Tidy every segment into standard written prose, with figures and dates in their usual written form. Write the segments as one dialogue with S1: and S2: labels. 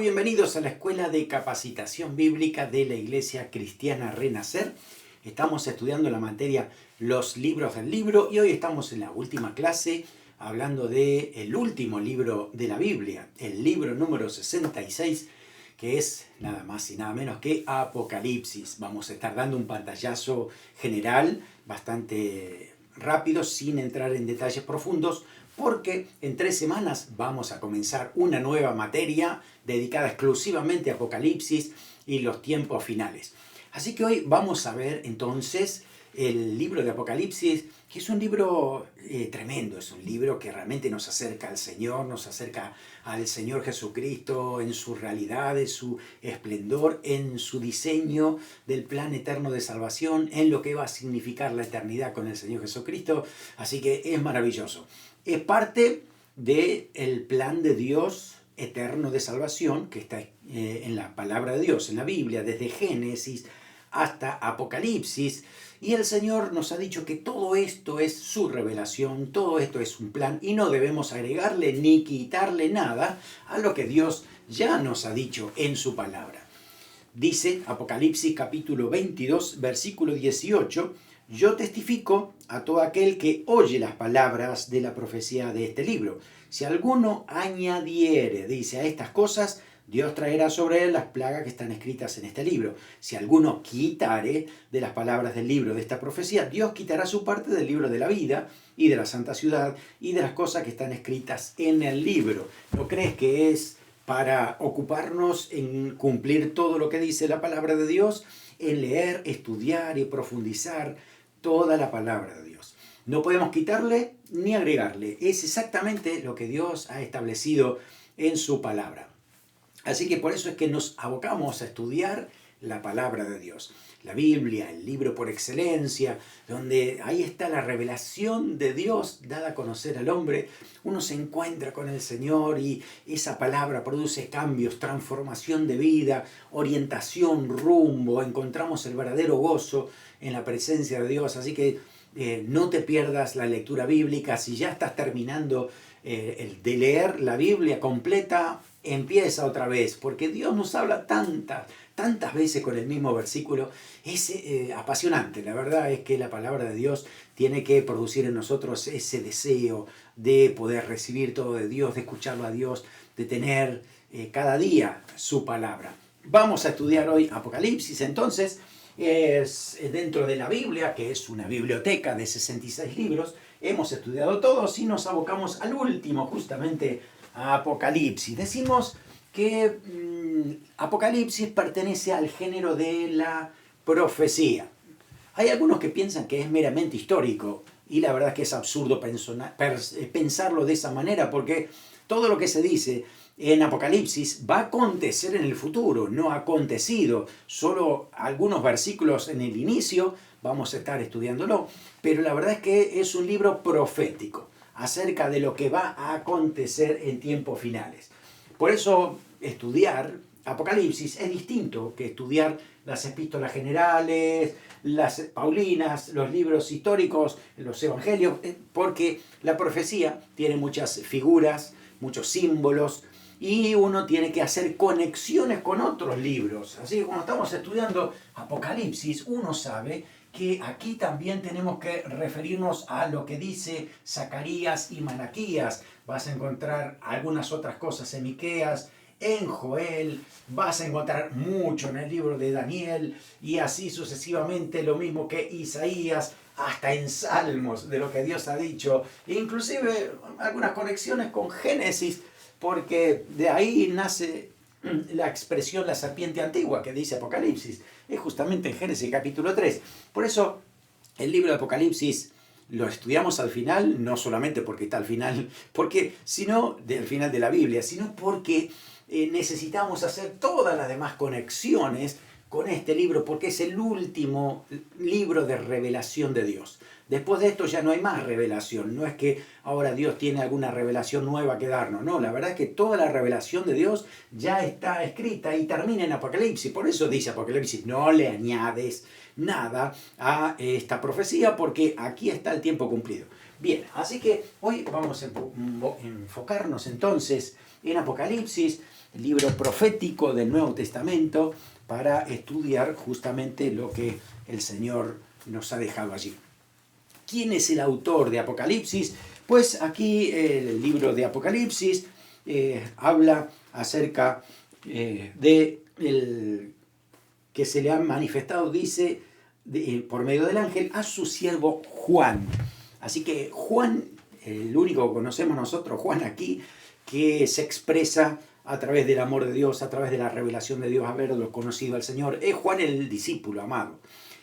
S1: Muy bienvenidos a la Escuela de Capacitación Bíblica de la Iglesia Cristiana Renacer. Estamos estudiando la materia Los libros del libro y hoy estamos en la última clase hablando del último libro de la Biblia, el libro número 66, que es nada más y nada menos que Apocalipsis. Vamos a estar dando un pantallazo general bastante rápido sin entrar en detalles profundos, porque en 3 semanas vamos a comenzar una nueva materia dedicada exclusivamente a Apocalipsis y los tiempos finales. Así que hoy vamos a ver entonces el libro de Apocalipsis, que es un libro tremendo, es un libro que realmente nos acerca al Señor, nos acerca al Señor Jesucristo en su realidad, en su esplendor, en su diseño del plan eterno de salvación, en lo que va a significar la eternidad con el Señor Jesucristo. Así que es maravilloso. Es parte del plan de Dios eterno de salvación que está en la palabra de Dios, en la Biblia, desde Génesis hasta Apocalipsis. Y el Señor nos ha dicho que todo esto es su revelación, todo esto es un plan y no debemos agregarle ni quitarle nada a lo que Dios ya nos ha dicho en su palabra. Dice Apocalipsis capítulo 22, versículo 18, yo testifico a todo aquel que oye las palabras de la profecía de este libro. Si alguno añadiere, dice, a estas cosas, Dios traerá sobre él las plagas que están escritas en este libro. Si alguno quitare de las palabras del libro de esta profecía, Dios quitará su parte del libro de la vida y de la santa ciudad y de las cosas que están escritas en el libro. ¿No crees que es para ocuparnos en cumplir todo lo que dice la palabra de Dios? En leer, estudiar y profundizar toda la palabra de Dios. No podemos quitarle ni agregarle. Es exactamente lo que Dios ha establecido en su palabra. Así que por eso es que nos abocamos a estudiar la palabra de Dios. La Biblia, el libro por excelencia, donde ahí está la revelación de Dios dada a conocer al hombre. Uno se encuentra con el Señor y esa palabra produce cambios, transformación de vida, orientación, rumbo. Encontramos el verdadero gozo en la presencia de Dios. Así que no te pierdas la lectura bíblica. Si ya estás terminando de leer la Biblia completa, empieza otra vez, porque Dios nos habla tantas veces con el mismo versículo. Es apasionante. La verdad es que la palabra de Dios tiene que producir en nosotros ese deseo de poder recibir todo de Dios, de escucharlo a Dios, de tener cada día su palabra. Vamos a estudiar hoy Apocalipsis, entonces, es dentro de la Biblia, que es una biblioteca de 66 libros. Hemos estudiado todos y nos abocamos al último, justamente a Apocalipsis. Decimos que Apocalipsis pertenece al género de la profecía. Hay algunos que piensan que es meramente histórico y la verdad es que es absurdo pensarlo de esa manera, porque todo lo que se dice en Apocalipsis va a acontecer en el futuro, no ha acontecido. Solo algunos versículos en el inicio vamos a estar estudiándolo, pero la verdad es que es un libro profético acerca de lo que va a acontecer en tiempos finales. Por eso estudiar Apocalipsis es distinto que estudiar las epístolas generales, las paulinas, los libros históricos, los evangelios, porque la profecía tiene muchas figuras, muchos símbolos, y uno tiene que hacer conexiones con otros libros. Así que cuando estamos estudiando Apocalipsis, uno sabe que aquí también tenemos que referirnos a lo que dice Zacarías y Malaquías. Vas a encontrar algunas otras cosas en Miqueas, en Joel, vas a encontrar mucho en el libro de Daniel y así sucesivamente, lo mismo que Isaías, hasta en Salmos de lo que Dios ha dicho, e inclusive algunas conexiones con Génesis, porque de ahí nace la expresión la serpiente antigua que dice Apocalipsis. Es justamente en Génesis capítulo 3. Por eso el libro de Apocalipsis lo estudiamos al final, no solamente porque está al final, sino del final de la Biblia, sino porque necesitamos hacer todas las demás conexiones con este libro, porque es el último libro de revelación de Dios. Después de esto ya no hay más revelación. No es que ahora Dios tiene alguna revelación nueva que darnos. No, la verdad es que toda la revelación de Dios ya está escrita y termina en Apocalipsis. Por eso dice Apocalipsis, no le añades nada a esta profecía, porque aquí está el tiempo cumplido. Bien, así que hoy vamos a enfocarnos entonces en Apocalipsis, el libro profético del Nuevo Testamento, para estudiar justamente lo que el Señor nos ha dejado allí. ¿Quién es el autor de Apocalipsis? Pues aquí el libro de Apocalipsis habla acerca de el que se le ha manifestado, dice, por medio del ángel, a su siervo Juan. Así que Juan, el único que conocemos nosotros, Juan aquí, que se expresa a través del amor de Dios, a través de la revelación de Dios, haberlo conocido al Señor, es Juan el discípulo amado.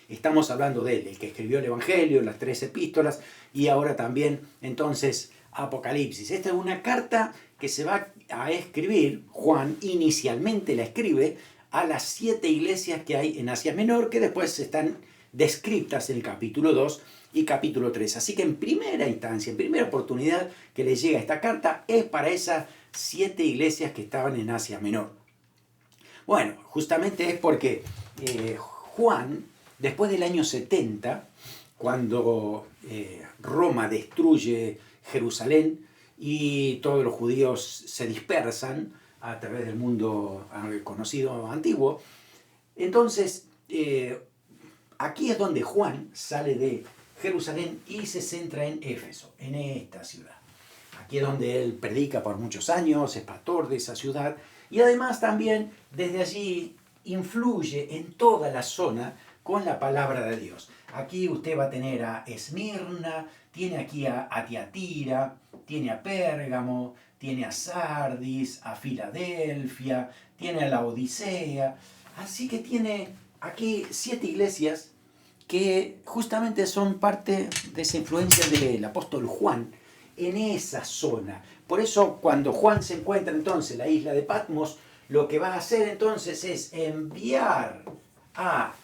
S1: Estamos hablando de él, el que escribió el Evangelio, las 3 epístolas y ahora también entonces Apocalipsis. Esta es una carta que se va a escribir, Juan inicialmente la escribe a las 7 iglesias que hay en Asia Menor, que después están descritas en el capítulo 2 y capítulo 3. Así que en primera instancia, en primera oportunidad que les llega esta carta, es para esas 7 iglesias que estaban en Asia Menor. Bueno, justamente es porque Juan, después del año 70, cuando Roma destruye Jerusalén y todos los judíos se dispersan a través del mundo conocido antiguo, entonces aquí es donde Juan sale de Jerusalén y se centra en Éfeso, en esta ciudad. Aquí es donde él predica por muchos años, es pastor de esa ciudad y además también desde allí influye en toda la zona con la palabra de Dios. Aquí usted va a tener a Esmirna, tiene aquí a Tiatira, tiene a Pérgamo, tiene a Sardis, a Filadelfia, tiene a la Odisea. Así que tiene aquí 7 iglesias que justamente son parte de esa influencia del apóstol Juan en esa zona. Por eso cuando Juan se encuentra entonces en la isla de Patmos, lo que va a hacer entonces es enviar a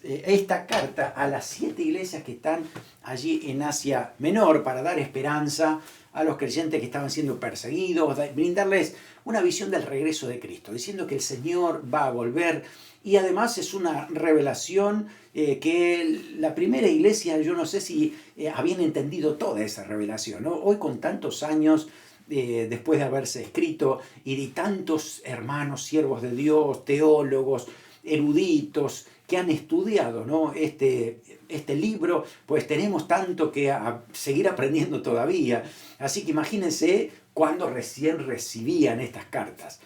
S1: esta carta a las 7 iglesias que están allí en Asia Menor para dar esperanza a los creyentes que estaban siendo perseguidos, brindarles una visión del regreso de Cristo, diciendo que el Señor va a volver. Y además es una revelación que la primera iglesia, yo no sé si habían entendido toda esa revelación, ¿no? Hoy con tantos años después de haberse escrito y de tantos hermanos, siervos de Dios, teólogos, eruditos que han estudiado, ¿no? este libro, pues tenemos tanto que seguir aprendiendo todavía. Así que imagínense cuando recién recibían estas cartas.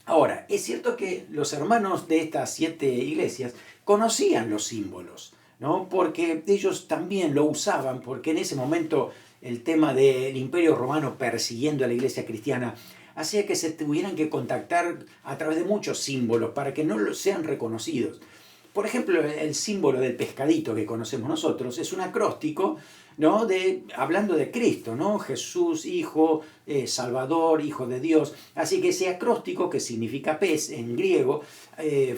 S1: Ahora, es cierto que los hermanos de estas 7 iglesias conocían los símbolos, ¿no? Porque ellos también lo usaban, porque en ese momento el tema del Imperio Romano persiguiendo a la iglesia cristiana hacía que se tuvieran que contactar a través de muchos símbolos para que no sean reconocidos. Por ejemplo, el símbolo del pescadito que conocemos nosotros es un acróstico, ¿no? Hablando de Cristo, ¿no? Jesús, Hijo, Salvador, Hijo de Dios. Así que ese acróstico, que significa pez en griego,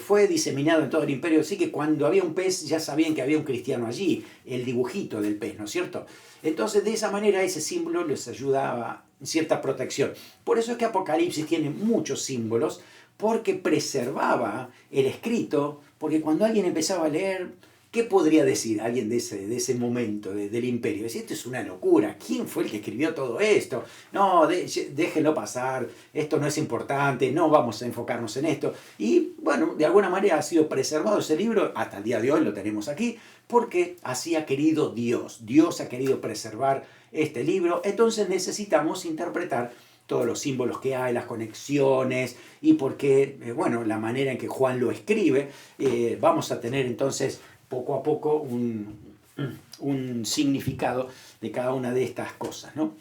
S1: fue diseminado en todo el imperio. Así que cuando había un pez ya sabían que había un cristiano allí, el dibujito del pez, ¿no es cierto? Entonces de esa manera ese símbolo les ayudaba cierta protección. Por eso es que Apocalipsis tiene muchos símbolos, porque preservaba el escrito, porque cuando alguien empezaba a leer, ¿qué podría decir alguien de ese momento del imperio? Decía, esto es una locura, ¿quién fue el que escribió todo esto? No, déjenlo pasar, esto no es importante, no vamos a enfocarnos en esto. Y bueno, de alguna manera ha sido preservado ese libro, hasta el día de hoy lo tenemos aquí, porque así ha querido Dios. Dios ha querido preservar este libro, entonces necesitamos interpretar todos los símbolos que hay, las conexiones y porque, bueno, la manera en que Juan lo escribe, vamos a tener entonces poco a poco un significado de cada una de estas cosas, ¿no?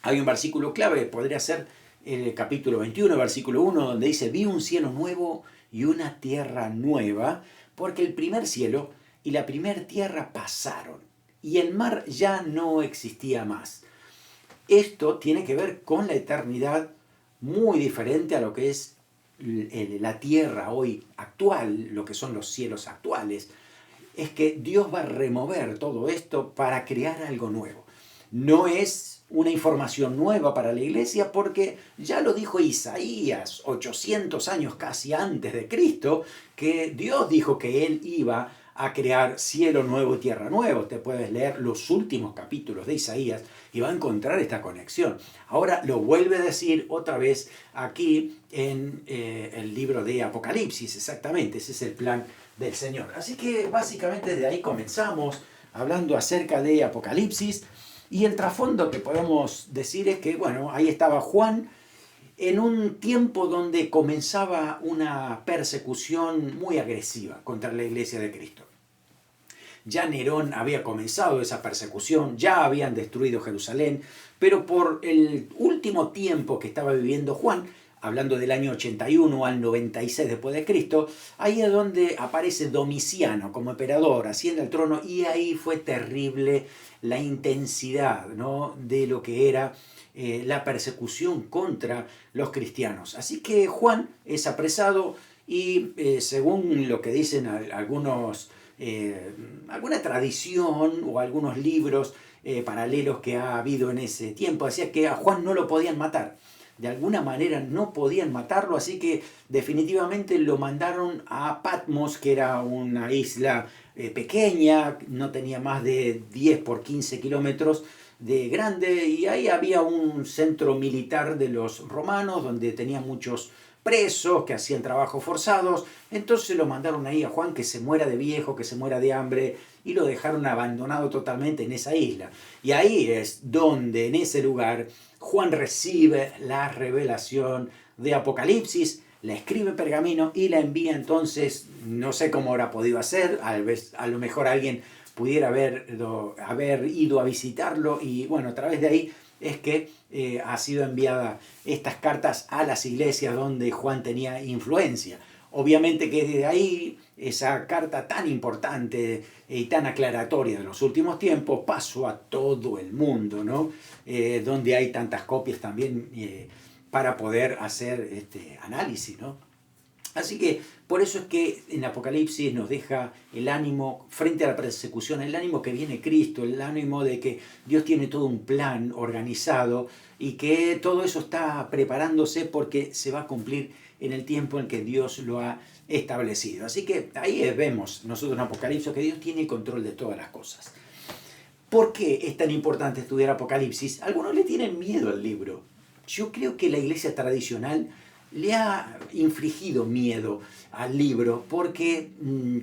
S1: Hay un versículo clave, podría ser el capítulo 21, versículo 1, donde dice, vi un cielo nuevo y una tierra nueva, porque el primer cielo y la primera tierra pasaron, y el mar ya no existía más. Esto tiene que ver con la eternidad, muy diferente a lo que es la tierra hoy actual, lo que son los cielos actuales. Es que Dios va a remover todo esto para crear algo nuevo. No es una información nueva para la iglesia porque ya lo dijo Isaías 800 años casi antes de Cristo, que Dios dijo que Él iba a crear cielo nuevo y tierra nuevo. Te puedes leer los últimos capítulos de Isaías y va a encontrar esta conexión. Ahora lo vuelve a decir otra vez aquí en el libro de Apocalipsis, exactamente, ese es el plan del Señor. Así que básicamente de ahí comenzamos hablando acerca de Apocalipsis, y el trasfondo que podemos decir es que, bueno, ahí estaba Juan en un tiempo donde comenzaba una persecución muy agresiva contra la Iglesia de Cristo. Ya Nerón había comenzado esa persecución, ya habían destruido Jerusalén, pero por el último tiempo que estaba viviendo Juan, hablando del año 81 al 96 después de Cristo, ahí es donde aparece Domiciano como emperador, asciende al trono, y ahí fue terrible la intensidad, ¿no?, de lo que era la persecución contra los cristianos. Así que Juan es apresado y según lo que dicen alguna tradición o algunos libros paralelos que ha habido en ese tiempo, decía que a Juan no lo podían matar. De alguna manera no podían matarlo, así que definitivamente lo mandaron a Patmos, que era una isla pequeña, no tenía más de 10 por 15 kilómetros de grande, y ahí había un centro militar de los romanos donde tenían muchos presos que hacían trabajos forzados. Entonces lo mandaron ahí a Juan, que se muera de viejo, que se muera de hambre, y lo dejaron abandonado totalmente en esa isla. Y ahí es donde, en ese lugar, Juan recibe la revelación de Apocalipsis, la escribe en pergamino y la envía. Entonces, no sé cómo habrá podido hacer, a lo mejor alguien pudiera haber ido a visitarlo, y bueno, a través de ahí es que ha sido enviada estas cartas a las iglesias donde Juan tenía influencia. Obviamente que desde ahí, esa carta tan importante y tan aclaratoria de los últimos tiempos pasó a todo el mundo, ¿no? Donde hay tantas copias también para poder hacer este análisis, ¿no? Así que por eso es que en Apocalipsis nos deja el ánimo frente a la persecución, el ánimo que viene Cristo, el ánimo de que Dios tiene todo un plan organizado y que todo eso está preparándose porque se va a cumplir en el tiempo en que Dios lo ha establecido. Así que ahí vemos nosotros en Apocalipsis que Dios tiene el control de todas las cosas. ¿Por qué es tan importante estudiar Apocalipsis? Algunos le tienen miedo al libro. Yo creo que la iglesia tradicional le ha infligido miedo al libro porque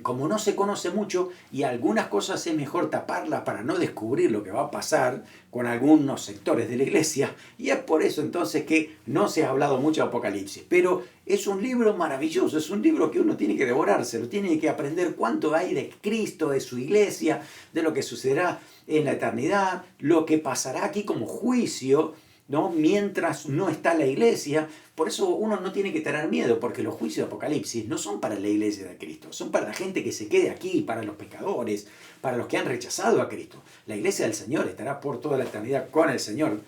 S1: como no se conoce mucho y algunas cosas es mejor taparlas para no descubrir lo que va a pasar con algunos sectores de la iglesia, y es por eso entonces que no se ha hablado mucho de Apocalipsis. Pero es un libro maravilloso, es un libro que uno tiene que devorárselo, tiene que aprender cuánto hay de Cristo, de su iglesia, de lo que sucederá en la eternidad, lo que pasará aquí como juicio, ¿no?, mientras no está la iglesia. Por eso uno no tiene que tener miedo, porque los juicios de Apocalipsis no son para la iglesia de Cristo, son para la gente que se quede aquí, para los pecadores, para los que han rechazado a Cristo. La iglesia del Señor estará por toda la eternidad con el Señor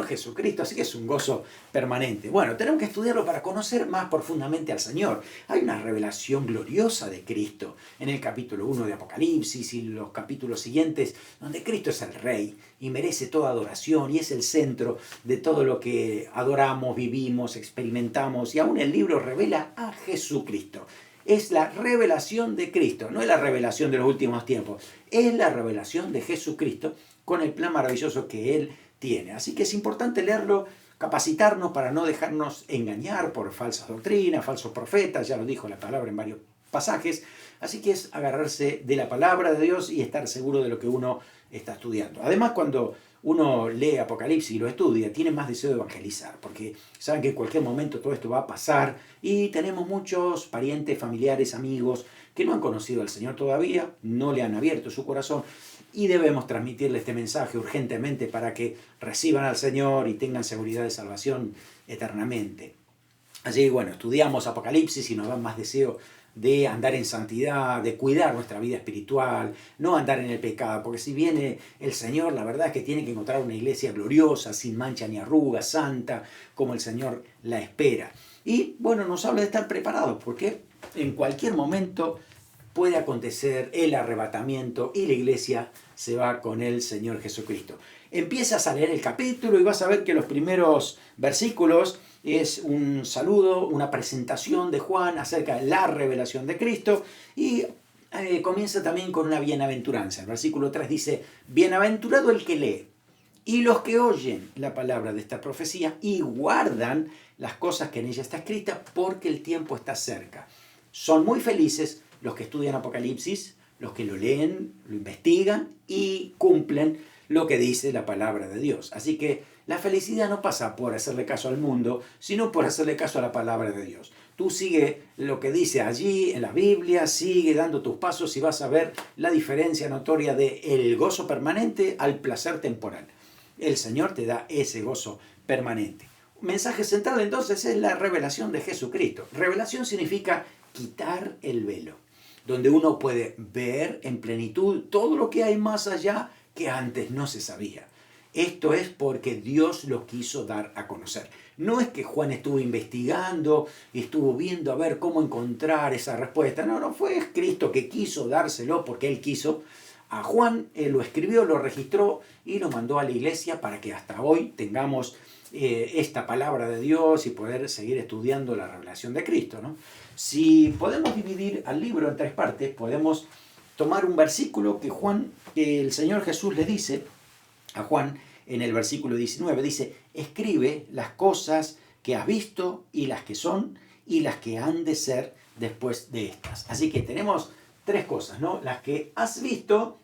S1: Jesucristo, así que es un gozo permanente. Bueno, tenemos que estudiarlo para conocer más profundamente al Señor. Hay una revelación gloriosa de Cristo en el capítulo 1 de Apocalipsis y los capítulos siguientes, donde Cristo es el Rey y merece toda adoración y es el centro de todo lo que adoramos, vivimos, experimentamos, y aún el libro revela a Jesucristo. Es la revelación de Cristo, no es la revelación de los últimos tiempos, es la revelación de Jesucristo con el plan maravilloso que Él tiene. Así que es importante leerlo, capacitarnos para no dejarnos engañar por falsas doctrinas, falsos profetas, ya lo dijo la palabra en varios pasajes. Así que es agarrarse de la palabra de Dios y estar seguro de lo que uno está estudiando. Además, cuando uno lee Apocalipsis y lo estudia, tiene más deseo de evangelizar, porque saben que en cualquier momento todo esto va a pasar y tenemos muchos parientes, familiares, amigos que no han conocido al Señor todavía, no le han abierto su corazón, y debemos transmitirle este mensaje urgentemente para que reciban al Señor y tengan seguridad de salvación eternamente. Así que bueno, estudiamos Apocalipsis y nos da más deseo de andar en santidad, de cuidar nuestra vida espiritual, no andar en el pecado, porque si viene el Señor, la verdad es que tiene que encontrar una iglesia gloriosa, sin mancha ni arruga, santa, como el Señor la espera. Y bueno, nos habla de estar preparados, porque en cualquier momento puede acontecer el arrebatamiento y la iglesia se va con el Señor Jesucristo. Empiezas a leer el capítulo y vas a ver que los primeros versículos es un saludo, una presentación de Juan acerca de la revelación de Cristo, y comienza también con una bienaventuranza. El versículo 3 dice, bienaventurado el que lee y los que oyen la palabra de esta profecía y guardan las cosas que en ella está escrita, porque el tiempo está cerca. Son muy felices los que estudian Apocalipsis, los que lo leen, lo investigan y cumplen lo que dice la palabra de Dios. Así que la felicidad no pasa por hacerle caso al mundo, sino por hacerle caso a la palabra de Dios. Tú sigue lo que dice allí en la Biblia, sigue dando tus pasos y vas a ver la diferencia notoria del gozo permanente al placer temporal. El Señor te da ese gozo permanente. Un mensaje central entonces es la revelación de Jesucristo. Revelación significa quitar el velo, donde uno puede ver en plenitud todo lo que hay más allá que antes no se sabía. Esto es porque Dios lo quiso dar a conocer. No es que Juan estuvo investigando y estuvo viendo a ver cómo encontrar esa respuesta. No, fue Cristo que quiso dárselo porque Él quiso. A Juan lo escribió, lo registró y lo mandó a la iglesia para que hasta hoy tengamos esta palabra de Dios y poder seguir estudiando la revelación de Cristo, ¿no? Si podemos dividir al libro en 3 partes, podemos tomar un versículo que el Señor Jesús le dice a Juan en el versículo 19, dice, escribe las cosas que has visto y las que son y las que han de ser después de estas. Así que tenemos 3 cosas, ¿no? Las que has visto,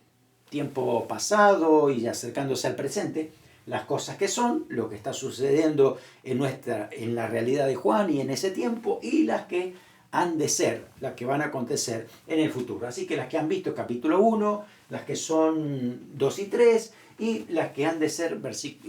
S1: tiempo pasado y acercándose al presente, las cosas que son, lo que está sucediendo en la realidad de Juan y en ese tiempo, y las que han de ser, las que van a acontecer en el futuro. Así que las que han visto capítulo 1, las que son 2 y 3, y las que han de ser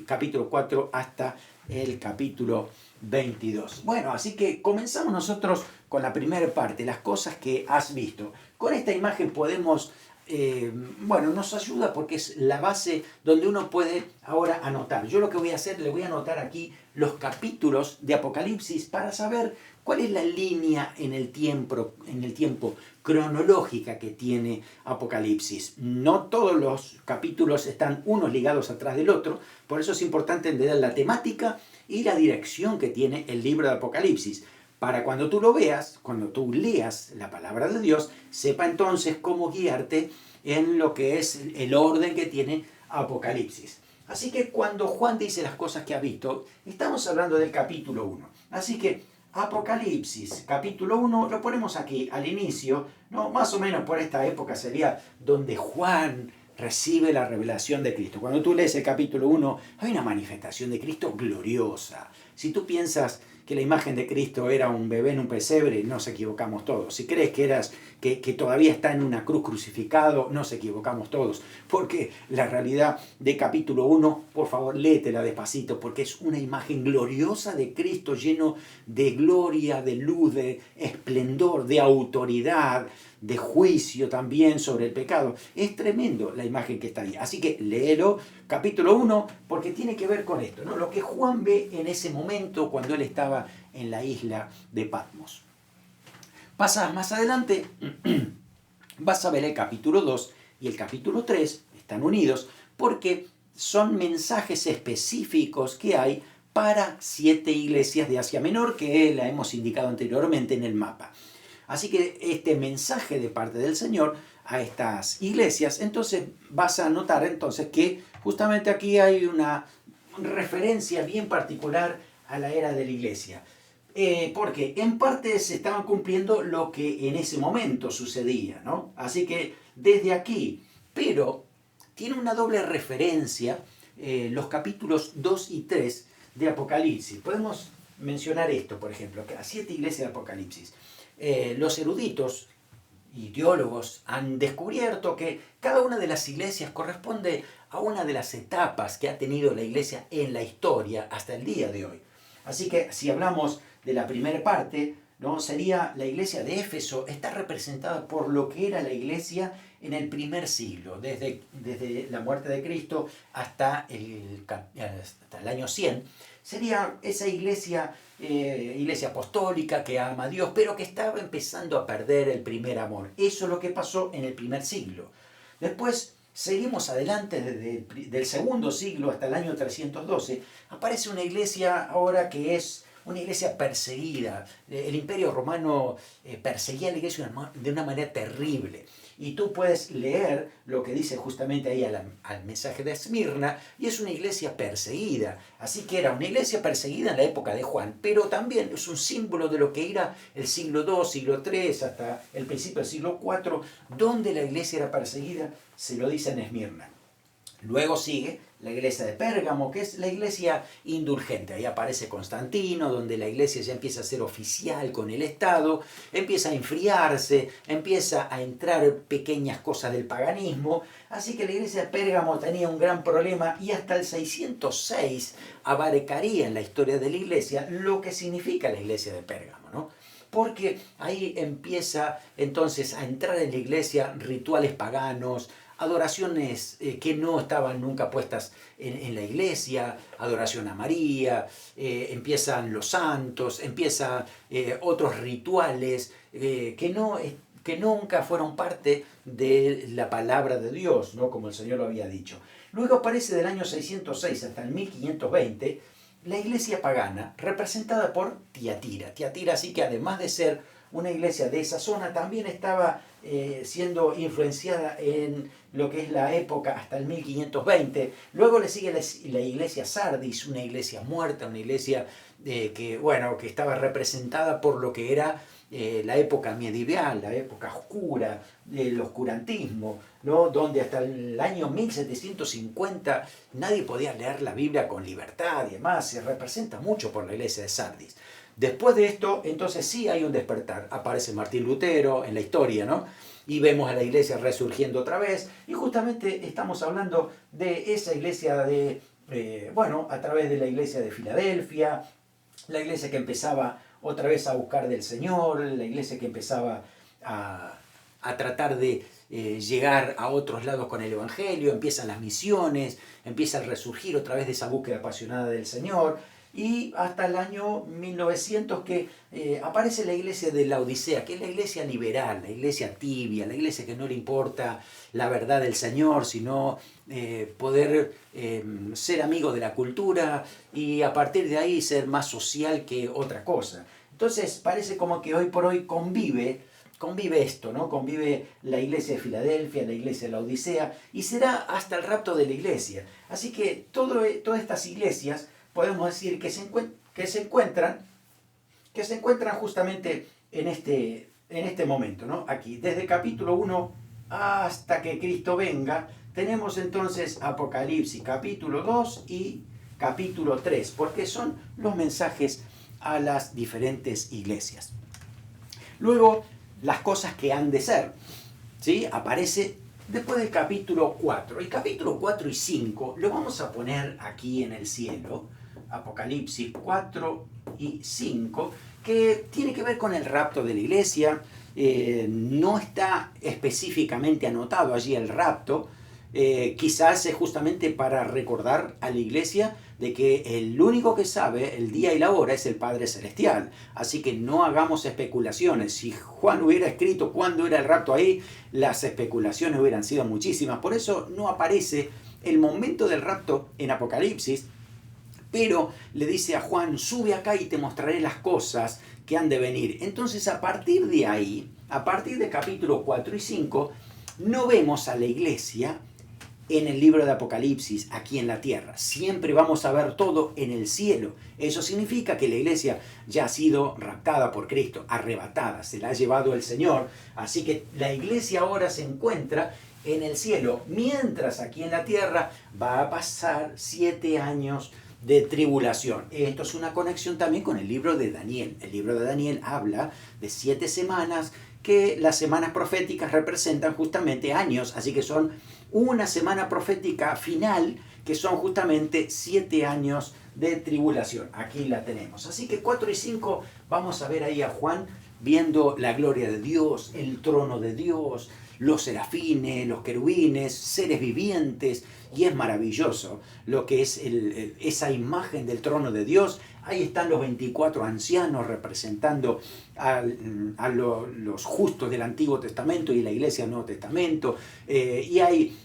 S1: capítulo 4 hasta el capítulo 22. Bueno, así que comenzamos nosotros con la primera parte, las cosas que has visto. Con esta imagen podemos, nos ayuda porque es la base donde uno puede ahora anotar. Yo lo que voy a hacer, le voy a anotar aquí los capítulos de Apocalipsis para saber cuál es la línea en el tiempo cronológica que tiene Apocalipsis. No todos los capítulos están unos ligados atrás del otro, por eso es importante entender la temática y la dirección que tiene el libro de Apocalipsis. Para cuando tú lo veas, cuando tú leas la palabra de Dios, sepa entonces cómo guiarte en lo que es el orden que tiene Apocalipsis. Así que cuando Juan dice las cosas que ha visto, estamos hablando del capítulo 1. Así que Apocalipsis, capítulo 1, lo ponemos aquí al inicio, ¿no? Más o menos por esta época sería donde Juan recibe la revelación de Cristo. Cuando tú lees el capítulo 1, hay una manifestación de Cristo gloriosa. Si tú piensas que la imagen de Cristo era un bebé en un pesebre, nos equivocamos todos. Si crees que todavía está en una cruz crucificado, nos equivocamos todos. Porque la realidad de capítulo 1, por favor, léetela despacito, porque es una imagen gloriosa de Cristo, lleno de gloria, de luz, de esplendor, de autoridad, de juicio también sobre el pecado. Es tremendo la imagen que está ahí. Así que léelo, capítulo 1, porque tiene que ver con esto, ¿no? Lo que Juan ve en ese momento cuando él estaba en la isla de Patmos. Pasas más adelante, vas a ver el capítulo 2 y el capítulo 3, están unidos, porque son mensajes específicos que hay para 7 iglesias de Asia Menor, que la hemos indicado anteriormente en el mapa. Así que este mensaje de parte del Señor a estas iglesias, entonces vas a notar entonces que justamente aquí hay una referencia bien particular a la era de la iglesia. Porque en parte se estaban cumpliendo lo que en ese momento sucedía, ¿no? Así que desde aquí, pero tiene una doble referencia los capítulos 2 y 3 de Apocalipsis. Podemos mencionar esto, por ejemplo, que las 7 iglesias de Apocalipsis. Los eruditos y teólogos han descubierto que cada una de las iglesias corresponde a una de las etapas que ha tenido la iglesia en la historia hasta el día de hoy. Así que si hablamos de la primera parte, ¿no? Sería la iglesia de Éfeso, está representada por lo que era la iglesia en el primer siglo, desde la muerte de Cristo hasta el año 100. Sería esa iglesia apostólica que ama a Dios, pero que estaba empezando a perder el primer amor. Eso es lo que pasó en el primer siglo. Después seguimos adelante desde del segundo siglo hasta el año 312. Aparece una iglesia ahora que es una iglesia perseguida. El Imperio Romano perseguía a la iglesia de una manera terrible. y tú puedes leer lo que dice justamente ahí al mensaje de Esmirna, y es una iglesia perseguida. Así que era una iglesia perseguida en la época de Juan, pero también es un símbolo de lo que era el siglo II, siglo III, hasta el principio del siglo IV, donde la iglesia era perseguida, se lo dice en Esmirna. Luego sigue la iglesia de Pérgamo, que es la iglesia indulgente. Ahí aparece Constantino, donde la iglesia ya empieza a ser oficial con el Estado, empieza a enfriarse, empieza a entrar pequeñas cosas del paganismo. Así que la iglesia de Pérgamo tenía un gran problema y hasta el 606 abarcaría en la historia de la iglesia lo que significa la iglesia de Pérgamo, ¿no? Porque ahí empieza entonces a entrar en la iglesia rituales paganos, adoraciones que no estaban nunca puestas en la iglesia, adoración a María, empiezan los santos, empiezan otros rituales que nunca fueron parte de la palabra de Dios, ¿no? Como el Señor lo había dicho. Luego aparece del año 606 hasta el 1520 la iglesia pagana representada por Tiatira. Tiatira, así que además de ser una iglesia de esa zona, también estaba siendo influenciada en lo que es la época hasta el 1520. Luego le sigue la iglesia Sardis, una iglesia muerta, una iglesia que estaba representada por lo que era la época medieval, la época oscura, el oscurantismo, ¿no? Donde hasta el año 1750 nadie podía leer la Biblia con libertad y demás. Se representa mucho por la iglesia de Sardis. Después de esto, entonces sí hay un despertar. Aparece Martín Lutero en la historia, ¿no? Y vemos a la iglesia resurgiendo otra vez. Y justamente estamos hablando de esa iglesia a través de la iglesia de Filadelfia, la iglesia que empezaba otra vez a buscar del Señor, la iglesia que empezaba a tratar de llegar a otros lados con el Evangelio, empiezan las misiones, empieza a resurgir otra vez de esa búsqueda apasionada del Señor. Y hasta el año 1900 que aparece la iglesia de la Odisea, que es la iglesia liberal, la iglesia tibia, la iglesia que no le importa la verdad del Señor, sino poder ser amigo de la cultura y a partir de ahí ser más social que otra cosa. Entonces parece como que hoy por hoy convive esto, ¿no? Convive la iglesia de Filadelfia, la iglesia de la Odisea, y será hasta el rapto de la iglesia. Así que todas estas iglesias podemos decir que se encuentran justamente en este momento, ¿no? Aquí, desde capítulo 1 hasta que Cristo venga, tenemos entonces Apocalipsis, capítulo 2 y capítulo 3, porque son los mensajes a las diferentes iglesias. Luego, las cosas que han de ser, ¿sí? Aparece después del capítulo 4. El capítulo 4 y 5 lo vamos a poner aquí en el cielo, Apocalipsis 4 y 5, que tiene que ver con el rapto de la iglesia. No está específicamente anotado allí el rapto, quizás es justamente para recordar a la iglesia de que el único que sabe el día y la hora es el Padre Celestial. Así que no hagamos especulaciones. Si Juan hubiera escrito cuándo era el rapto ahí, las especulaciones hubieran sido muchísimas. Por eso no aparece el momento del rapto en Apocalipsis, pero le dice a Juan, sube acá y te mostraré las cosas que han de venir. Entonces a partir de ahí, a partir de capítulo 4 y 5, no vemos a la iglesia en el libro de Apocalipsis, aquí en la tierra. Siempre vamos a ver todo en el cielo. Eso significa que la iglesia ya ha sido raptada por Cristo, arrebatada, se la ha llevado el Señor. Así que la iglesia ahora se encuentra en el cielo, mientras aquí en la tierra va a pasar 7 años de tribulación. Esto es una conexión también con el libro de Daniel. El libro de Daniel habla de 7 semanas, que las semanas proféticas representan justamente años, así que son una semana profética final, que son justamente 7 años de tribulación. Aquí la tenemos. Así que 4 y 5 vamos a ver ahí a Juan viendo la gloria de Dios, el trono de Dios, los serafines, los querubines, seres vivientes, y es maravilloso lo que es esa imagen del trono de Dios. Ahí están los 24 ancianos representando a los justos del Antiguo Testamento y la iglesia del Nuevo Testamento. Y hay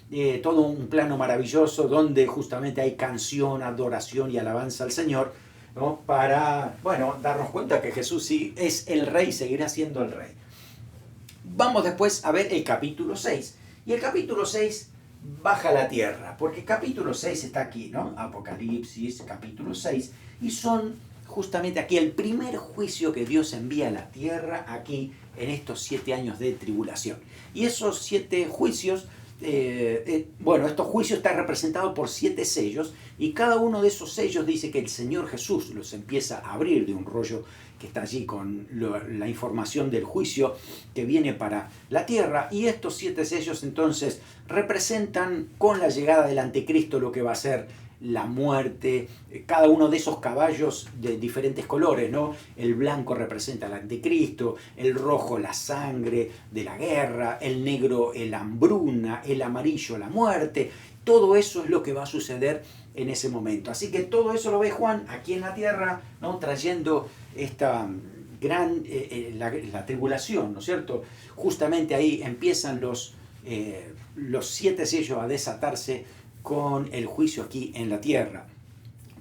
S1: todo un plano maravilloso donde justamente hay canción, adoración y alabanza al Señor, ¿no? Para, darnos cuenta que Jesús sí es el Rey, seguirá siendo el Rey. Vamos después a ver el capítulo 6. Y el capítulo 6 baja a la tierra, porque el capítulo 6 está aquí, ¿no? Apocalipsis, capítulo 6, y son justamente aquí el primer juicio que Dios envía a la tierra, aquí en estos 7 años de tribulación. Y esos 7 juicios, estos juicios están representados por 7 sellos, y cada uno de esos sellos dice que el Señor Jesús los empieza a abrir de un rollo que está allí con la información del juicio que viene para la tierra, y estos 7 sellos entonces representan con la llegada del anticristo lo que va a ser la muerte, cada uno de esos caballos de diferentes colores, ¿no? El blanco representa al anticristo, el rojo la sangre de la guerra, el negro la hambruna, el amarillo la muerte. Todo eso es lo que va a suceder en ese momento. Así que todo eso lo ve Juan aquí en la tierra, ¿no? Trayendo esta gran la tribulación, ¿no es cierto? Justamente ahí empiezan los 7 sellos a desatarse con el juicio aquí en la tierra.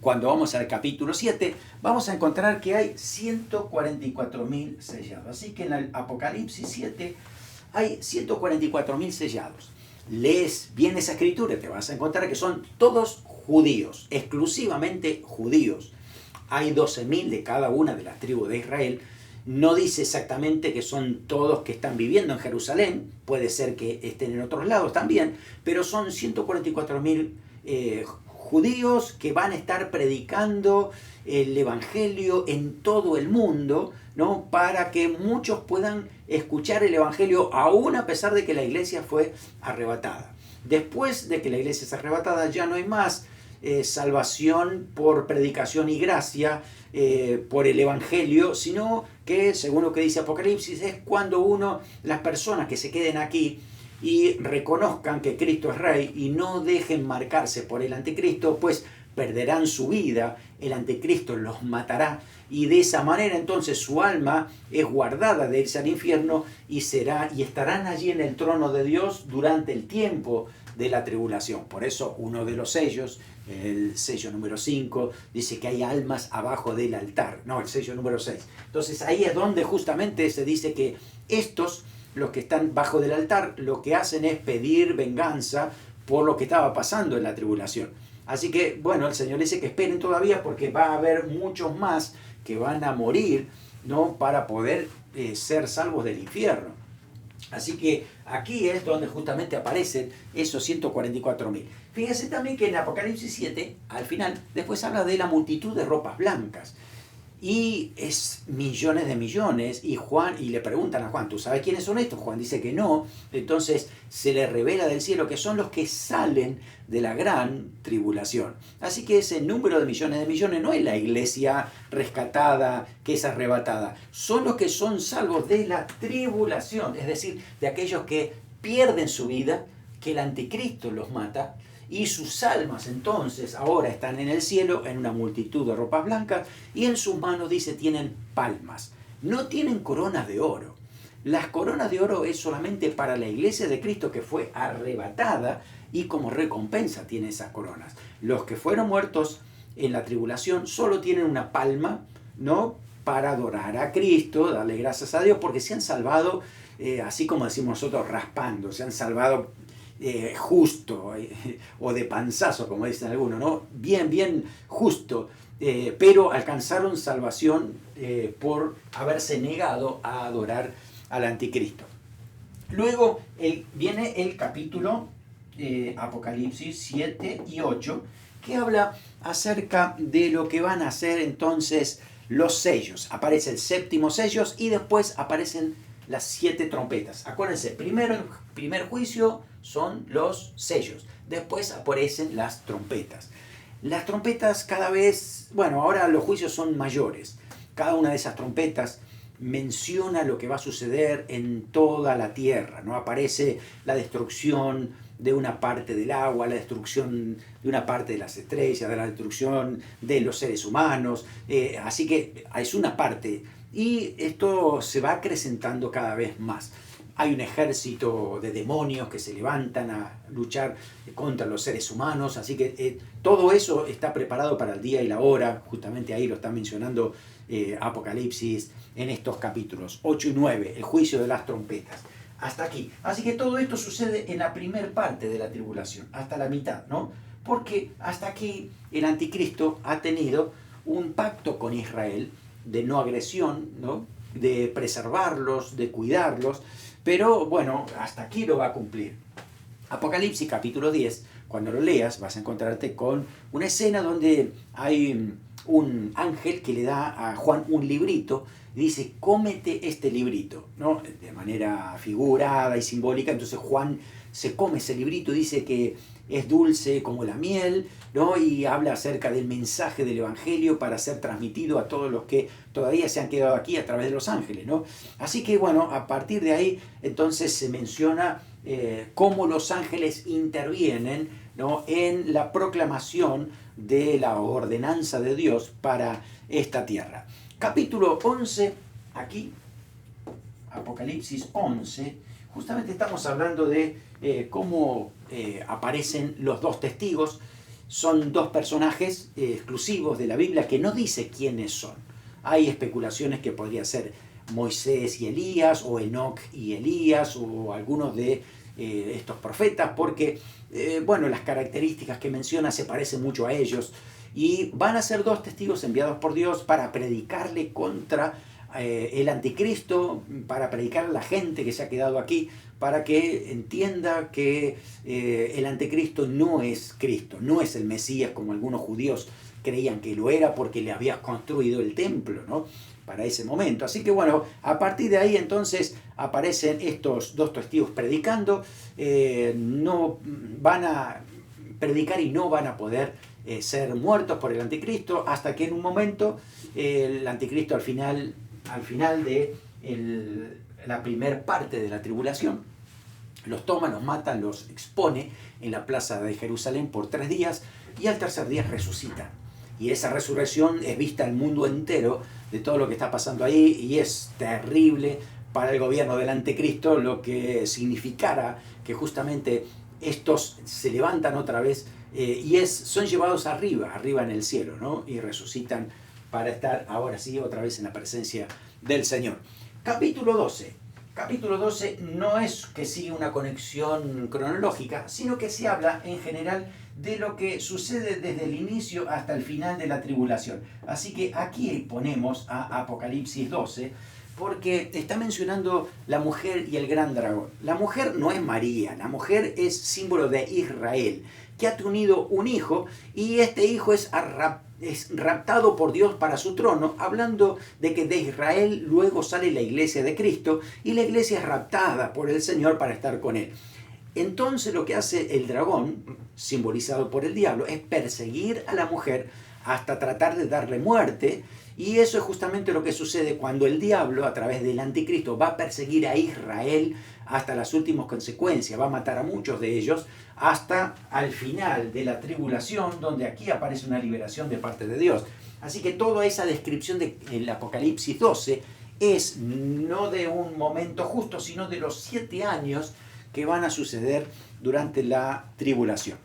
S1: Cuando vamos al capítulo 7, vamos a encontrar que hay 144.000 sellados. Así que en el Apocalipsis 7 hay 144.000 sellados. Lees bien esa escritura, te vas a encontrar que son todos judíos, exclusivamente judíos. Hay 12.000 de cada una de las tribus de Israel. No dice exactamente que son todos que están viviendo en Jerusalén, puede ser que estén en otros lados también, pero son 144.000 judíos que van a estar predicando el Evangelio en todo el mundo, ¿no? Para que muchos puedan escuchar el Evangelio aún a pesar de que la iglesia fue arrebatada. Después de que la iglesia es arrebatada ya no hay más salvación por predicación y gracia, por el Evangelio, sino que, según lo que dice Apocalipsis, es cuando las personas que se queden aquí y reconozcan que Cristo es Rey y no dejen marcarse por el anticristo, pues perderán su vida, el anticristo los matará, y de esa manera entonces su alma es guardada de irse al infierno y estarán allí en el trono de Dios durante el tiempo de la tribulación. Por eso uno de los sellos, el sello número 5, dice que hay almas abajo del altar. No, el sello número 6. Entonces ahí es donde justamente se dice que estos, los que están bajo del altar, lo que hacen es pedir venganza por lo que estaba pasando en la tribulación. Así que, bueno, el Señor dice que esperen todavía porque va a haber muchos más que van a morir, ¿no? Para poder ser salvos del infierno. Así que aquí es donde justamente aparecen esos 144.000. Fíjense también que en Apocalipsis 7, al final, después habla de la multitud de ropas blancas. Y es millones de millones, y le preguntan a Juan, ¿tú sabes quiénes son estos? Juan dice que no. Entonces se le revela del cielo que son los que salen de la gran tribulación. Así que ese número de millones no es la iglesia rescatada que es arrebatada, son los que son salvos de la tribulación, es decir, de aquellos que pierden su vida, que el anticristo los mata, y sus almas entonces ahora están en el cielo en una multitud de ropas blancas, y en sus manos, dice, tienen palmas. No tienen coronas de oro. Las coronas de oro es solamente para la iglesia de Cristo que fue arrebatada, y como recompensa tiene esas coronas. Los que fueron muertos en la tribulación solo tienen una palma, ¿no? Para adorar a Cristo, darle gracias a Dios, porque se han salvado, así como decimos nosotros, raspando, se han salvado justo, o de panzazo, como dicen algunos, ¿no? Bien justo, pero alcanzaron salvación por haberse negado a adorar al anticristo. Luego viene el capítulo Apocalipsis 7 y 8, que habla acerca de lo que van a hacer entonces los sellos. Aparece el séptimo sello y después aparecen las 7 trompetas. Acuérdense, primer juicio son los sellos, después aparecen las trompetas. Las trompetas cada vez, ahora los juicios son mayores. Cada una de esas trompetas menciona lo que va a suceder en toda la tierra, ¿no? Aparece la destrucción de una parte del agua, la destrucción de una parte de las estrellas, de la destrucción de los seres humanos, así que es una parte, y esto se va acrecentando cada vez más. hay un ejército de demonios que se levantan a luchar contra los seres humanos, así que todo eso está preparado para el día y la hora, justamente ahí lo está mencionando Apocalipsis en estos capítulos 8 y 9, el juicio de las trompetas, hasta aquí. Así que todo esto sucede en la primer parte de la tribulación, hasta la mitad, ¿no? Porque hasta aquí el anticristo ha tenido un pacto con Israel de no agresión, ¿no? De preservarlos, de cuidarlos, pero bueno, hasta aquí lo va a cumplir. Apocalipsis capítulo 10, cuando lo leas vas a encontrarte con una escena donde hay un ángel que le da a Juan un librito y dice, cómete este librito, ¿no? De manera figurada y simbólica. Entonces Juan se come ese librito y dice que es dulce como la miel, ¿no? Y habla acerca del mensaje del Evangelio para ser transmitido a todos los que todavía se han quedado aquí a través de los ángeles, ¿no? Así que bueno, a partir de ahí entonces se menciona cómo los ángeles intervienen, ¿no? En la proclamación de la ordenanza de Dios para esta tierra. Capítulo 11, aquí, Apocalipsis 11, justamente estamos hablando de cómo aparecen los dos testigos. Son dos personajes exclusivos de la Biblia que no dice quiénes son. Hay especulaciones que podría ser Moisés y Elías, o Enoc y Elías, o algunos de estos profetas, porque bueno, las características que menciona se parecen mucho a ellos, y van a ser dos testigos enviados por Dios para predicarle contra el anticristo, para predicar a la gente que se ha quedado aquí, para que entienda que el anticristo no es Cristo, no es el Mesías como algunos judíos creían que lo era porque le había construido el templo, ¿no? Para ese momento. Así que bueno, a partir de ahí entonces aparecen estos dos testigos predicando, no van a predicar y no van a poder ser muertos por el anticristo, hasta que en un momento el anticristo al final de la primer parte de la tribulación los toma, los mata, los expone en la plaza de Jerusalén por 3 días, y al tercer día resucita. Y esa resurrección es vista al mundo entero de todo lo que está pasando ahí, y es terrible para el gobierno del anticristo, lo que significará que justamente estos se levantan otra vez y son llevados arriba en el cielo, ¿no? Y resucitan para estar ahora sí otra vez en la presencia del Señor. Capítulo 12. Capítulo 12 no es que sigue una conexión cronológica, sino que se habla en general de lo que sucede desde el inicio hasta el final de la tribulación. Así que aquí ponemos a Apocalipsis 12, porque está mencionando la mujer y el gran dragón. La mujer no es María, la mujer es símbolo de Israel, que ha tenido un hijo, y este hijo es raptado por Dios para su trono, hablando de que de Israel luego sale la iglesia de Cristo, y la iglesia es raptada por el Señor para estar con él. Entonces lo que hace el dragón, simbolizado por el diablo, es perseguir a la mujer hasta tratar de darle muerte, y eso es justamente lo que sucede cuando el diablo, a través del anticristo, va a perseguir a Israel hasta las últimas consecuencias, va a matar a muchos de ellos hasta al final de la tribulación, donde aquí aparece una liberación de parte de Dios. Así que toda esa descripción del Apocalipsis 12 es no de un momento justo, sino de los 7 años que van a suceder durante la tribulación.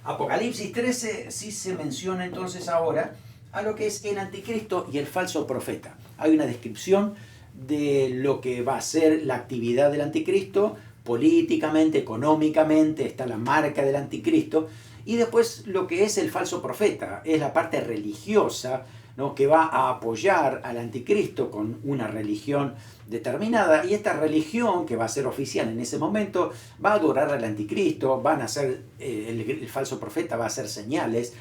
S1: Apocalipsis 13 sí se menciona entonces ahora a lo que es el anticristo y el falso profeta. Hay una descripción de lo que va a ser la actividad del anticristo, políticamente, económicamente, está la marca del anticristo, y después lo que es el falso profeta, es la parte religiosa, ¿no? Que va a apoyar al anticristo con una religión determinada, y esta religión, que va a ser oficial en ese momento, va a adorar al anticristo, van a hacer, el falso profeta va a hacer señales,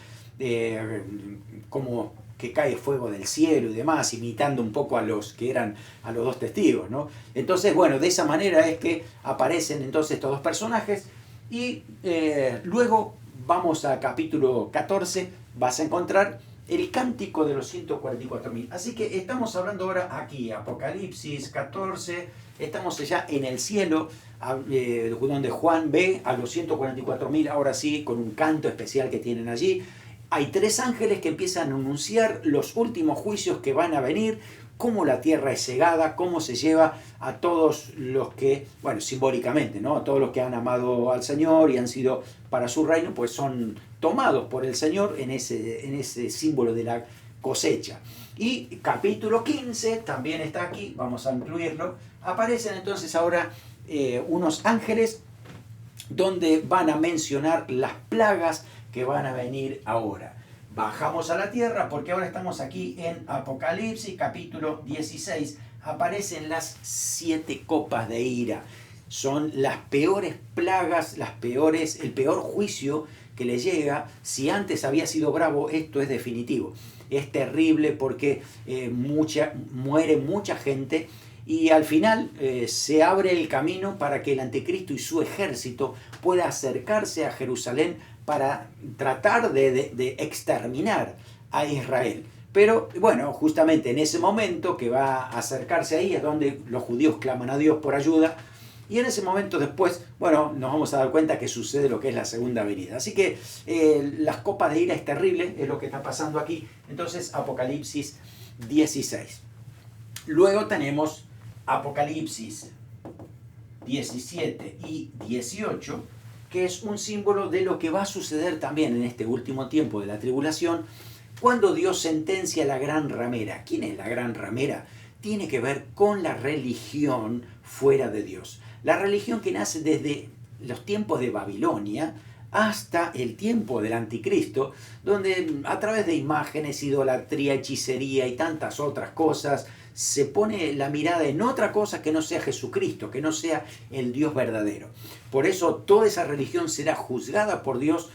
S1: como que cae fuego del cielo y demás, imitando un poco a los que eran a los dos testigos, ¿no? Entonces, bueno, de esa manera es que aparecen entonces estos dos personajes, y luego vamos a capítulo 14, vas a encontrar el cántico de los 144.000. Así que estamos hablando ahora aquí, Apocalipsis 14, estamos ya en el cielo, donde Juan ve a los 144.000, ahora sí, con un canto especial que tienen allí. hay 3 ángeles que empiezan a anunciar los últimos juicios que van a venir, cómo la tierra es cegada, cómo se lleva a todos los que, bueno, simbólicamente, ¿no? A todos los que han amado al Señor y han sido para su reino, pues son tomados por el Señor en ese símbolo de la cosecha. Y capítulo 15 también está aquí, vamos a incluirlo. Aparecen entonces ahora unos ángeles donde van a mencionar las plagas que van a venir ahora. Bajamos a la tierra porque ahora estamos aquí en Apocalipsis capítulo 16. Aparecen las 7 copas de ira. Son las peores plagas, el peor juicio que le llega. Si antes había sido bravo, esto es definitivo. Es terrible porque muere mucha gente y al final se abre el camino para que el anticristo y su ejército pueda acercarse a Jerusalén para tratar de exterminar a Israel. Pero bueno, justamente en ese momento que va a acercarse ahí es donde los judíos claman a Dios por ayuda. Y en ese momento después, bueno, nos vamos a dar cuenta que sucede lo que es la segunda venida. Así que las copas de ira es terrible, es lo que está pasando aquí. Entonces, Apocalipsis 16. Luego tenemos Apocalipsis 17 y 18, que es un símbolo de lo que va a suceder también en este último tiempo de la tribulación, cuando Dios sentencia a la gran ramera. ¿Quién es la gran ramera? Tiene que ver con la religión fuera de Dios. La religión que nace desde los tiempos de Babilonia hasta el tiempo del anticristo, donde a través de imágenes, idolatría, hechicería y tantas otras cosas, se pone la mirada en otra cosa que no sea Jesucristo, que no sea el Dios verdadero. Por eso toda esa religión será juzgada por Dios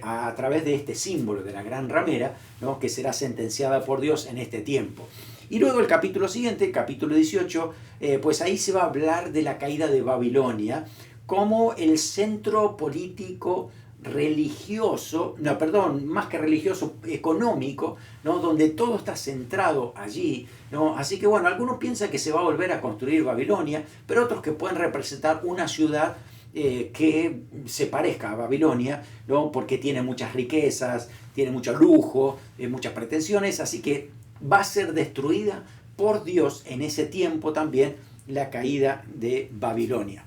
S1: a través de este símbolo de la gran ramera, ¿no? Que será sentenciada por Dios en este tiempo. Y luego el capítulo siguiente, el capítulo 18, pues ahí se va a hablar de la caída de Babilonia como el centro político religioso, no, perdón, más que religioso, económico, ¿no? Donde todo está centrado allí, ¿no? Así que bueno, algunos piensan que se va a volver a construir Babilonia, pero otros que pueden representar una ciudad que se parezca a Babilonia, ¿no? Porque tiene muchas riquezas, tiene mucho lujo, muchas pretensiones, así que va a ser destruida por Dios en ese tiempo también la caída de Babilonia.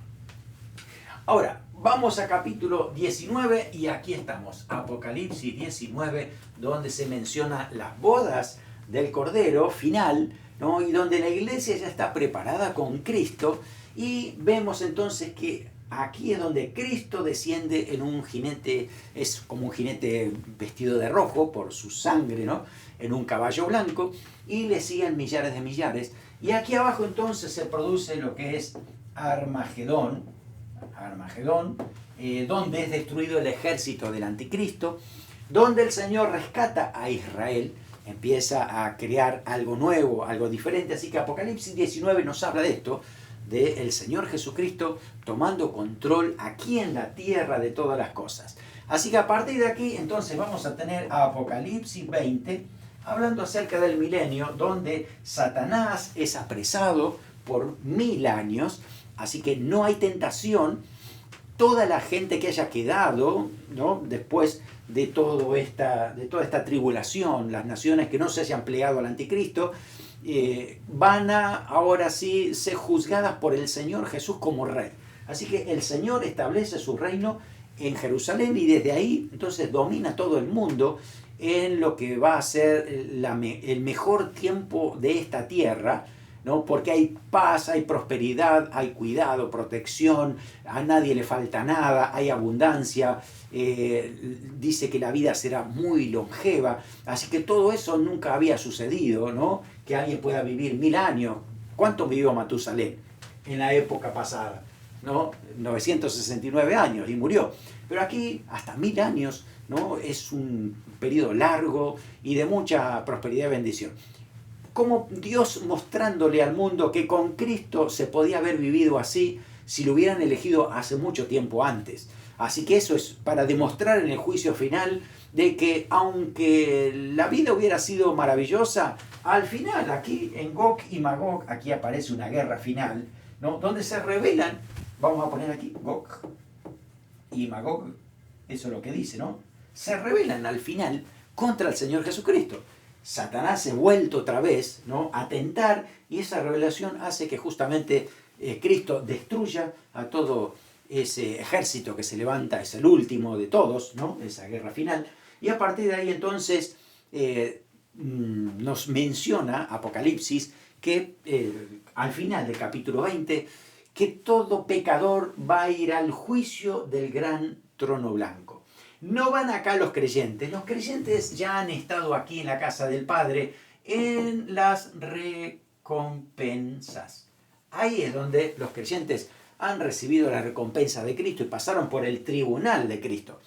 S1: Ahora, vamos a capítulo 19 y aquí estamos, Apocalipsis 19, donde se menciona las bodas del Cordero final, ¿no? Y donde la iglesia ya está preparada con Cristo y vemos entonces que aquí es donde Cristo desciende en un jinete, es como un jinete vestido de rojo por su sangre, ¿no? En un caballo blanco y le siguen millares de millares. Y aquí abajo entonces se produce lo que es Armagedón, donde es destruido el ejército del anticristo, donde el Señor rescata a Israel, empieza a crear algo nuevo, algo diferente. Así que Apocalipsis 19 nos habla de esto, del Señor Jesucristo tomando control aquí en la tierra de todas las cosas. Así que a partir de aquí entonces vamos a tener a Apocalipsis 20, hablando acerca del milenio, donde Satanás es apresado por 1000 años, así que no hay tentación. Toda la gente que haya quedado, ¿no? Después de toda esta tribulación, las naciones que no se hayan plegado al anticristo, van a ahora sí ser juzgadas por el Señor Jesús como rey. Así que el Señor establece su reino en Jerusalén y desde ahí entonces domina todo el mundo en lo que va a ser el mejor tiempo de esta tierra, ¿no? Porque hay paz, hay prosperidad, hay cuidado, protección, a nadie le falta nada, hay abundancia, dice que la vida será muy longeva, así que todo eso nunca había sucedido, ¿no? Que alguien pueda vivir 1000 años. ¿Cuánto vivió Matusalén en la época pasada? ¿No? 969 años y murió. Pero aquí hasta 1000 años, ¿no? Es un periodo largo y de mucha prosperidad y bendición. Como Dios mostrándole al mundo que con Cristo se podía haber vivido así si lo hubieran elegido hace mucho tiempo antes. Así que eso es para demostrar en el juicio final de que aunque la vida hubiera sido maravillosa, al final aquí en Gog y Magog, aquí aparece una guerra final, ¿no? Donde se revelan, vamos a poner aquí Gog y Magog, eso es lo que dice, ¿no? Se revelan al final contra el Señor Jesucristo. Satanás se ha vuelto otra vez, ¿no?, a tentar, y esa revelación hace que justamente Cristo destruya a todo ese ejército que se levanta, es el último de todos, ¿no?, esa guerra final. Y a partir de ahí entonces nos menciona Apocalipsis que al final del capítulo 20, que todo pecador va a ir al juicio del gran trono blanco. No van acá los creyentes ya han estado aquí en la casa del Padre en las recompensas. Ahí es donde los creyentes han recibido la recompensa de Cristo y pasaron por el tribunal de Cristo.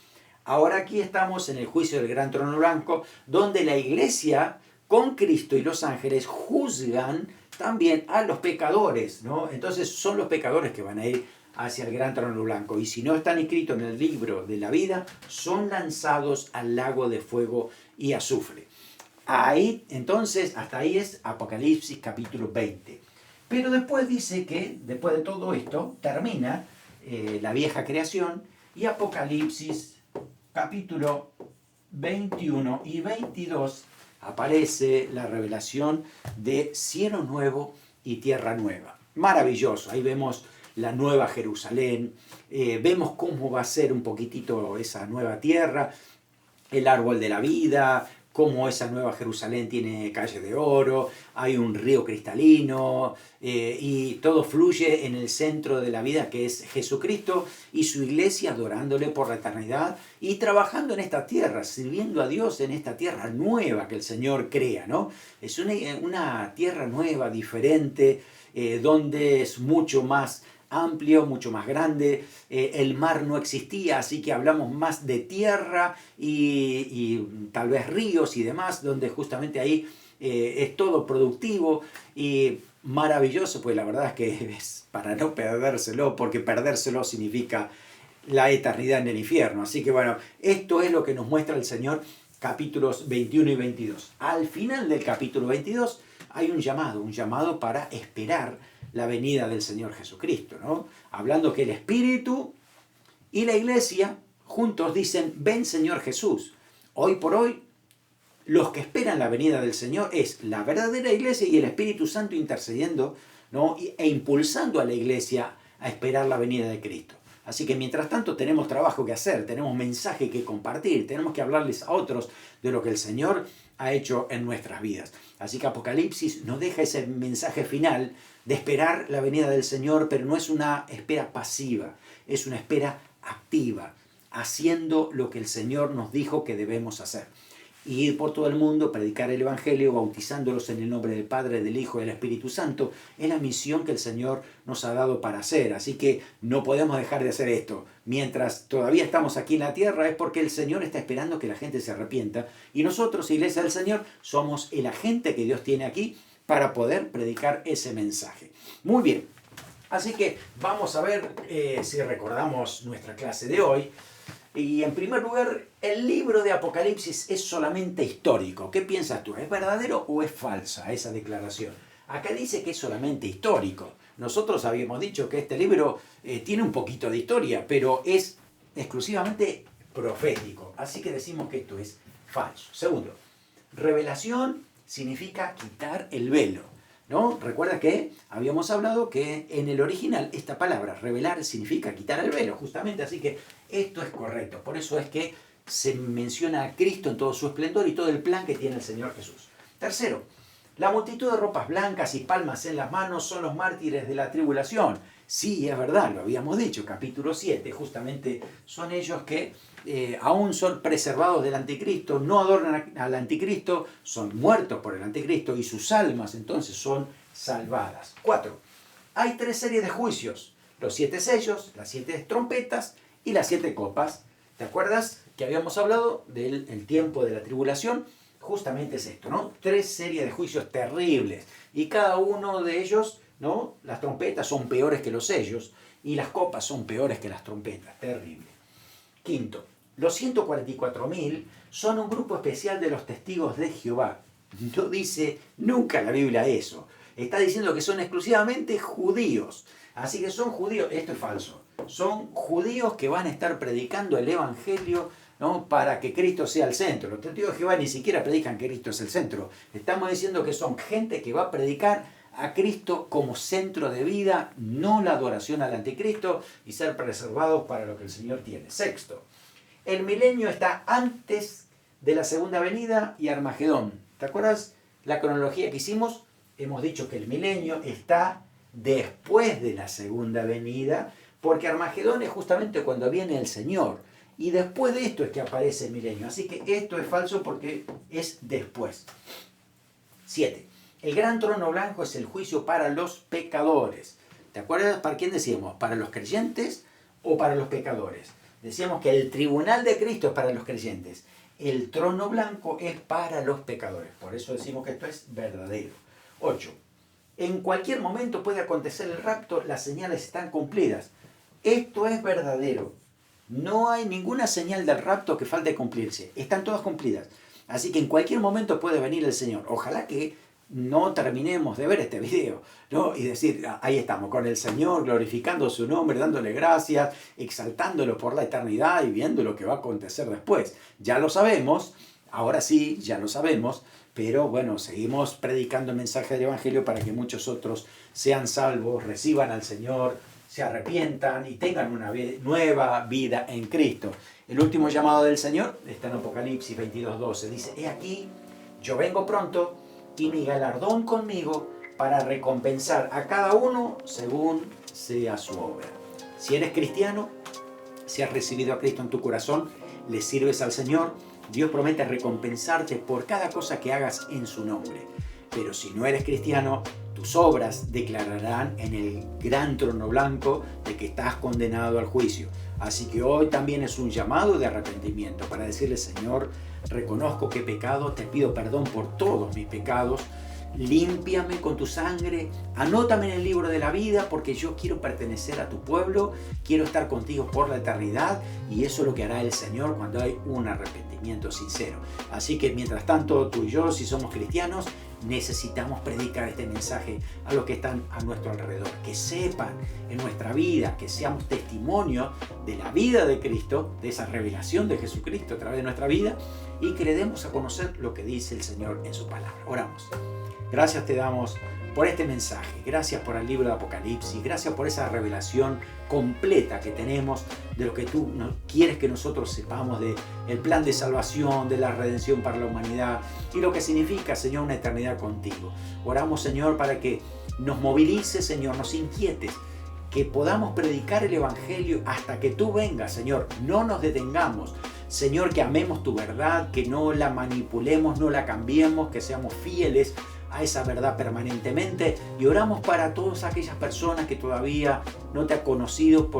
S1: Ahora aquí estamos en el juicio del gran trono blanco, donde la iglesia con Cristo y los ángeles juzgan también a los pecadores, ¿no? Entonces son los pecadores que van a ir hacia el gran trono blanco, y si no están inscritos en el libro de la vida, son lanzados al lago de fuego y azufre. Ahí, entonces, hasta ahí es Apocalipsis capítulo 20. Pero después dice que, después de todo esto, termina la vieja creación, y Apocalipsis capítulo 21 y 22 aparece la revelación de cielo nuevo y tierra nueva. Maravilloso, ahí vemos la nueva Jerusalén, vemos cómo va a ser un poquitito esa nueva tierra, el árbol de la vida, cómo esa nueva Jerusalén tiene calle de oro, hay un río cristalino, y todo fluye en el centro de la vida, que es Jesucristo y su iglesia, adorándole por la eternidad y trabajando en esta tierra, sirviendo a Dios en esta tierra nueva que el Señor crea, ¿no? Es una tierra nueva, diferente, donde es mucho más amplio, mucho más grande, el mar no existía, así que hablamos más de tierra y tal vez ríos y demás, donde justamente ahí es todo productivo y maravilloso, pues la verdad es que es para no perdérselo, porque perdérselo significa la eternidad en el infierno. Así que bueno, esto es lo que nos muestra el Señor, capítulos 21 y 22. Al final del capítulo 22 hay un llamado para esperar la venida del Señor Jesucristo, ¿no? Hablando que el Espíritu y la Iglesia juntos dicen: ven Señor Jesús. Hoy por hoy, los que esperan la venida del Señor es la verdadera Iglesia y el Espíritu Santo intercediendo, ¿no?, e impulsando a la Iglesia a esperar la venida de Cristo. Así que mientras tanto tenemos trabajo que hacer, tenemos mensaje que compartir, tenemos que hablarles a otros de lo que el Señor ha hecho en nuestras vidas. Así que Apocalipsis nos deja ese mensaje final de esperar la venida del Señor, pero no es una espera pasiva, es una espera activa, haciendo lo que el Señor nos dijo que debemos hacer. Ir por todo el mundo, predicar el Evangelio, bautizándolos en el nombre del Padre, del Hijo y del Espíritu Santo, es la misión que el Señor nos ha dado para hacer. Así que no podemos dejar de hacer esto. Mientras todavía estamos aquí en la tierra, es porque el Señor está esperando que la gente se arrepienta. Y nosotros, Iglesia del Señor, somos el agente que Dios tiene aquí para poder predicar ese mensaje. Muy bien. Así que vamos a ver si recordamos nuestra clase de hoy. Y en primer lugar, el libro de Apocalipsis es solamente histórico. ¿Qué piensas tú? ¿Es verdadero o es falsa esa declaración? Acá dice que es solamente histórico. Nosotros habíamos dicho que este libro tiene un poquito de historia, pero es exclusivamente profético. Así que decimos que esto es falso. Segundo, revelación significa quitar el velo, ¿no? Recuerda que habíamos hablado que en el original esta palabra, revelar, significa quitar el velo, justamente, así que esto es correcto. Por eso es que se menciona a Cristo en todo su esplendor y todo el plan que tiene el Señor Jesús. Tercero, la multitud de ropas blancas y palmas en las manos son los mártires de la tribulación. Sí, es verdad, lo habíamos dicho, capítulo 7, justamente son ellos que aún son preservados del anticristo, no adornan al anticristo, son muertos por el anticristo y sus almas entonces son salvadas. 4. Hay 3 series de juicios: los 7 sellos, las 7 trompetas y las 7 copas. ¿Te acuerdas que habíamos hablado del tiempo de la tribulación? Justamente es esto, ¿no? 3 series de juicios terribles y cada uno de ellos, ¿no? Las trompetas son peores que los sellos y las copas son peores que las trompetas. Terrible. Quinto, los 144.000 son un grupo especial de los testigos de Jehová. No dice nunca la Biblia eso. Está diciendo que son exclusivamente judíos. Así que son judíos, esto es falso. Son judíos que van a estar predicando el Evangelio ¿no? Para que Cristo sea el centro. Los testigos de Jehová ni siquiera predican que Cristo es el centro. Estamos diciendo que son gente que va a predicar a Cristo como centro de vida, no la adoración al anticristo, y ser preservados para lo que el Señor tiene. Sexto, el milenio está antes de la segunda venida y Armagedón. ¿Te acuerdas la cronología que hicimos? Hemos dicho que el milenio está después de la segunda venida, porque Armagedón es justamente cuando viene el Señor. Y después de esto es que aparece el milenio. Así que esto es falso porque es después. 7. El gran trono blanco es el juicio para los pecadores. ¿Te acuerdas para quién decíamos? ¿Para los creyentes o para los pecadores? Decíamos que el tribunal de Cristo es para los creyentes. El trono blanco es para los pecadores. Por eso decimos que esto es verdadero. 8. En cualquier momento puede acontecer el rapto, las señales están cumplidas. Esto es verdadero. No hay ninguna señal del rapto que falte cumplirse. Están todas cumplidas. Así que en cualquier momento puede venir el Señor. Ojalá que no terminemos de ver este video, ¿no? Y decir, ahí estamos, con el Señor, glorificando su nombre, dándole gracias, exaltándolo por la eternidad y viendo lo que va a acontecer después. Ya lo sabemos, ahora sí, ya lo sabemos, pero bueno, seguimos predicando el mensaje del Evangelio para que muchos otros sean salvos, reciban al Señor, se arrepientan y tengan una nueva vida en Cristo. El último llamado del Señor está en Apocalipsis 22:12. Dice, he aquí, yo vengo pronto y mi galardón conmigo para recompensar a cada uno según sea su obra. Si eres cristiano, si has recibido a Cristo en tu corazón, le sirves al Señor, Dios promete recompensarte por cada cosa que hagas en su nombre. Pero si no eres cristiano, tus obras declararán en el gran trono blanco de que estás condenado al juicio. Así que hoy también es un llamado de arrepentimiento para decirle, Señor, reconozco que he pecado, te pido perdón por todos mis pecados, límpiame con tu sangre, anótame en el libro de la vida porque yo quiero pertenecer a tu pueblo, quiero estar contigo por la eternidad y eso es lo que hará el Señor cuando hay un arrepentimiento sincero. Así que mientras tanto tú y yo, si somos cristianos, necesitamos predicar este mensaje a los que están a nuestro alrededor, que sepan en nuestra vida, que seamos testimonio de la vida de Cristo, de esa revelación de Jesucristo a través de nuestra vida y que le demos a conocer lo que dice el Señor en su palabra. Oramos. Gracias te damos por este mensaje, gracias por el libro de Apocalipsis, gracias por esa revelación completa que tenemos de lo que tú quieres que nosotros sepamos del plan de salvación, de la redención para la humanidad y lo que significa, Señor, una eternidad contigo. Oramos, Señor, para que nos movilices, Señor, nos inquietes, que podamos predicar el Evangelio hasta que tú vengas, Señor. No nos detengamos, Señor, que amemos tu verdad, que no la manipulemos, no la cambiemos, que seamos fieles a esa verdad permanentemente y oramos para todas aquellas personas que todavía no te han conocido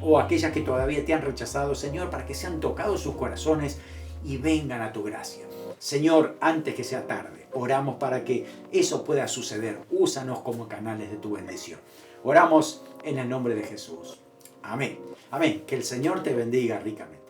S1: o aquellas que todavía te han rechazado, Señor, para que sean tocados sus corazones y vengan a tu gracia. Señor, antes que sea tarde, oramos para que eso pueda suceder. Úsanos como canales de tu bendición. Oramos en el nombre de Jesús. Amén. Amén. Que el Señor te bendiga ricamente.